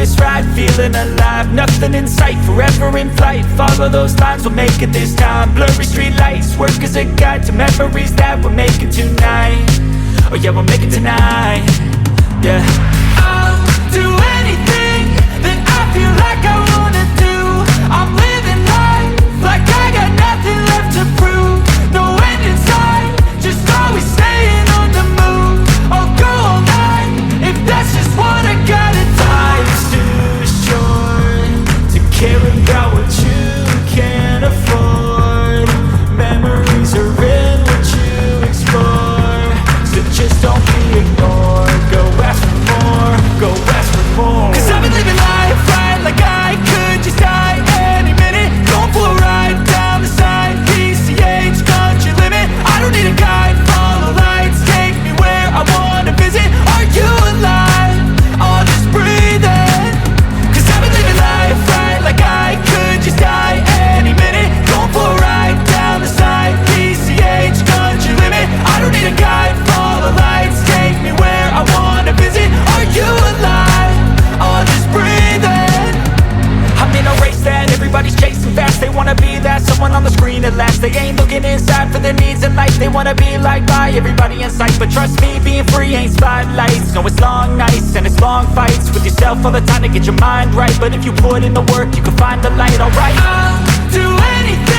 this ride, feeling alive. Nothing in sight, forever in flight. Follow those lines, we'll make it this time. Blurry street lights, work as a guide to memories that we're making tonight. Oh yeah, we'll make it tonight. Yeah, I'll do anything that I feel like I wanna do. I'm living life like I got nothing left to prove. No end in sight, just always staying on the move. I'll go all night if that's just what I gotta do. Life's too short to care about what you can't afford. Memories are in what you explore, so just don't be ignored. Go ask for more, go ask for more. 'Cause I've been living life right like I could just die any minute. Going for a ride down the side, PCH, country limit. I don't need a guide, follow lights, take me where I wanna visit. Are you alive? Or just breathing? 'Cause I've been living life right like I could just die any minute. Going for a ride down the side, PCH, country limit. I don't need a guide, follow lights, take me where I wanna visit. Are you alive? Or just breathing? I'm in a race that everybody's chasing fast. They wanna be that someone on the screen at last. They ain't looking inside for their needs in life. They wanna be liked by everybody in sight. But trust me, being free ain't spotlights. No, it's long nights and it's long fights with yourself all the time to get your mind right. But if you put in the work, you can find the light, alright? I'll do anything